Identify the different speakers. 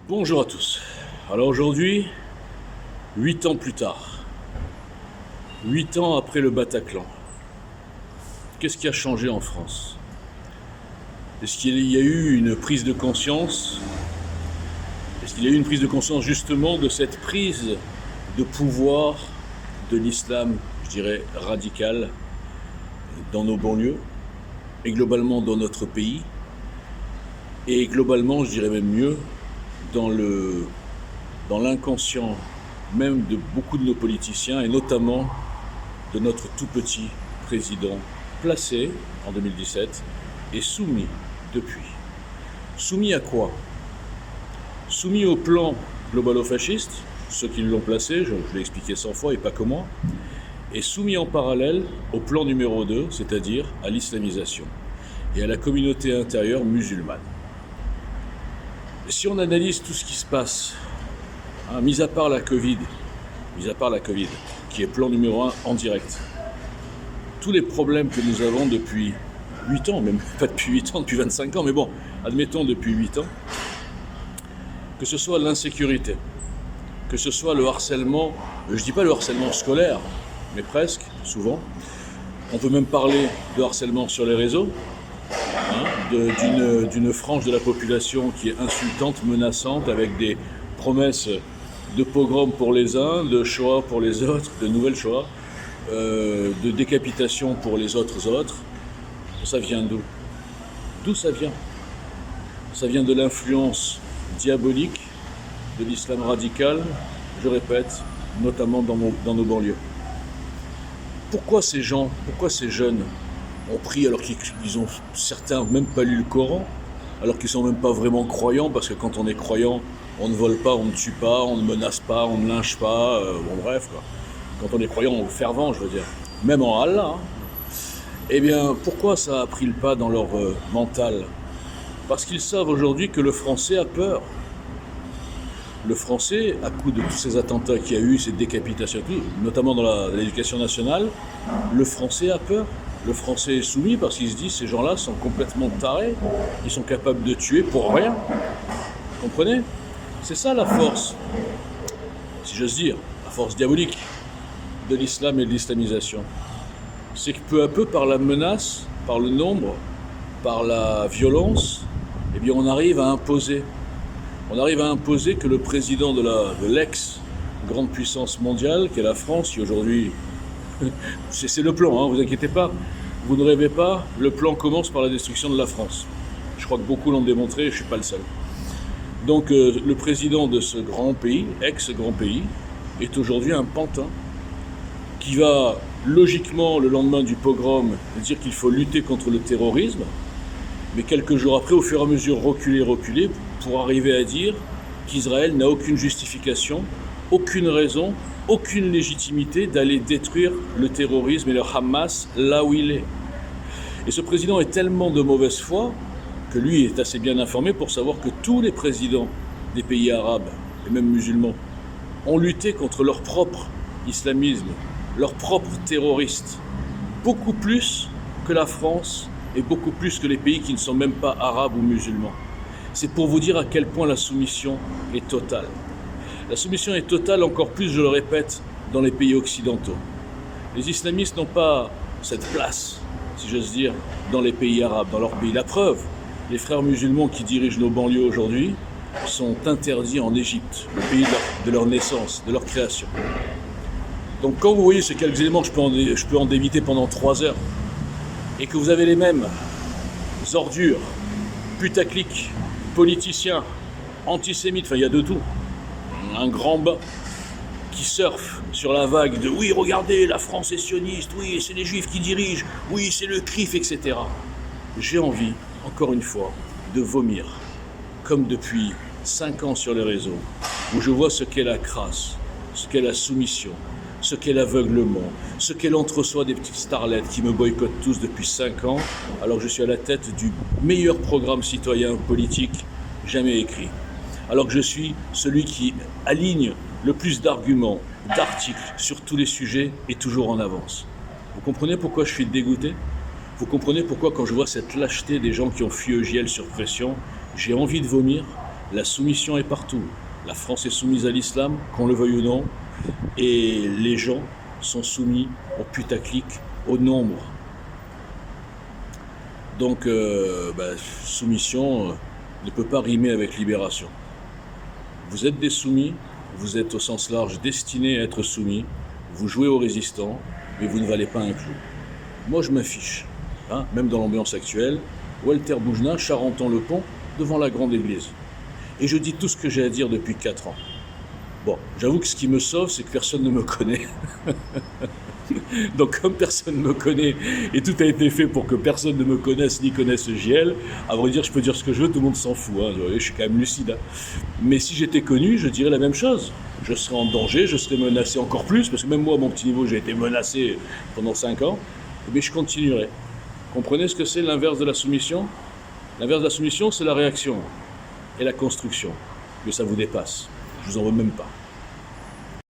Speaker 1: Bonjour à tous. Alors aujourd'hui, 8 ans plus tard, 8 ans après le Bataclan, qu'est-ce qui a changé en France? Est-ce qu'il y a eu une prise de conscience? Est-ce qu'il y a eu une prise de conscience justement de cette prise de pouvoir de l'islam, je dirais, radical dans nos banlieues et globalement dans notre pays et globalement, je dirais même mieux, dans l'inconscient même de beaucoup de nos politiciens et notamment de notre tout petit président placé en 2017 et soumis depuis. Soumis à quoi? Soumis au plan globalo-fasciste, ceux qui l'ont placé, je l'ai expliqué 100 fois et pas que moi, et soumis en parallèle au plan numéro 2, c'est-à-dire à l'islamisation et à la communauté intérieure musulmane. Si on analyse tout ce qui se passe, mis à part la Covid, qui est plan numéro 1 en direct, tous les problèmes que nous avons depuis 8 ans, même pas depuis 8 ans, depuis 25 ans, mais bon, admettons depuis 8 ans, que ce soit l'insécurité, que ce soit le harcèlement, je ne dis pas le harcèlement scolaire, mais presque, souvent. On peut même parler de harcèlement sur les réseaux, d'une frange de la population qui est insultante, menaçante, avec des promesses de pogrom pour les uns, de Shoah pour les autres, de nouvelles Shoah, de décapitation pour les autres. Ça vient d'où? D'où ça vient? Ça vient de l'influence diabolique de l'islam radical, je répète, notamment dans nos banlieues. Pourquoi ces gens, pourquoi ces jeunes ont pris, alors qu'ils ont certains même pas lu le Coran, alors qu'ils sont même pas vraiment croyants, parce que quand on est croyant, on ne vole pas, on ne tue pas, on ne menace pas, on ne lynche pas, bon bref quoi. Quand on est croyant, on est fervent, je veux dire, même en Allah, eh bien pourquoi ça a pris le pas dans leur mental? Parce qu'ils savent aujourd'hui que le français a peur. Le français, à coup de tous ces attentats qu'il y a eu, ces décapitations, notamment dans l'éducation nationale, le français a peur. Le français est soumis parce qu'il se dit ces gens-là sont complètement tarés, ils sont capables de tuer pour rien. Vous comprenez? C'est ça la force, si j'ose dire, la force diabolique de l'islam et de l'islamisation. C'est que peu à peu, par la menace, par le nombre, par la violence, eh bien on arrive à imposer. On arrive à imposer que le président de l'ex-grande puissance mondiale, qui est la France, qui aujourd'hui... c'est le plan, vous inquiétez pas. Vous ne rêvez pas, le plan commence par la destruction de la France. Je crois que beaucoup l'ont démontré, je ne suis pas le seul. Donc le président de ce grand pays, ex-grand pays, est aujourd'hui un pantin qui va logiquement, le lendemain du pogrom, dire qu'il faut lutter contre le terrorisme, mais quelques jours après, au fur et à mesure, reculer, pour arriver à dire qu'Israël n'a aucune justification, aucune raison, aucune légitimité d'aller détruire le terrorisme et le Hamas là où il est. Et ce président est tellement de mauvaise foi que lui est assez bien informé pour savoir que tous les présidents des pays arabes, et même musulmans, ont lutté contre leur propre islamisme, leurs propres terroristes, beaucoup plus que la France et beaucoup plus que les pays qui ne sont même pas arabes ou musulmans. C'est pour vous dire à quel point la soumission est totale. La soumission est totale, encore plus, je le répète, dans les pays occidentaux. Les islamistes n'ont pas cette place, si j'ose dire, dans les pays arabes, dans leur pays. La preuve, les frères musulmans qui dirigent nos banlieues aujourd'hui sont interdits en Égypte, le pays de leur naissance, de leur création. Donc quand vous voyez ces quelques éléments, je peux en débiter pendant 3 heures, et que vous avez les mêmes ordures, putaclic, politiciens, antisémites, enfin il y a de tout, un grand bas qui surfe sur la vague de « oui, regardez, la France est sioniste, oui, c'est les juifs qui dirigent, oui, c'est le CRIF, etc. » J'ai envie, encore une fois, de vomir, comme depuis 5 ans sur les réseaux, où je vois ce qu'est la crasse, ce qu'est la soumission, ce qu'est l'aveuglement, ce qu'est l'entre-soi des petites starlettes qui me boycottent tous depuis 5 ans, alors que je suis à la tête du meilleur programme citoyen politique jamais écrit. Alors que je suis celui qui aligne le plus d'arguments, d'articles sur tous les sujets et toujours en avance. Vous comprenez pourquoi je suis dégoûté? Vous comprenez pourquoi quand je vois cette lâcheté des gens qui ont fui EJL sur pression, j'ai envie de vomir? La soumission est partout. La France est soumise à l'islam, qu'on le veuille ou non, et les gens sont soumis au putaclic, au nombre. Donc, soumission ne peut pas rimer avec libération. Vous êtes des soumis, vous êtes au sens large destinés à être soumis, vous jouez aux résistants, mais vous ne valez pas un clou. Moi, je m'affiche, même dans l'ambiance actuelle, Walter Boujna, Charenton-le-Pont, devant la grande église. Et je dis tout ce que j'ai à dire depuis 4 ans. Bon, j'avoue que ce qui me sauve, c'est que personne ne me connaît. Donc comme personne ne me connaît, et tout a été fait pour que personne ne me connaisse ni connaisse JL, à vrai dire, je peux dire ce que je veux, tout le monde s'en fout. Je suis quand même lucide. Mais si j'étais connu, je dirais la même chose. Je serais en danger, je serais menacé encore plus, parce que même moi, à mon petit niveau, j'ai été menacé pendant 5 ans, mais je continuerai. Comprenez ce que c'est l'inverse de la soumission ? L'inverse de la soumission, c'est la réaction et la construction. Mais ça vous dépasse. Je vous en veux même pas.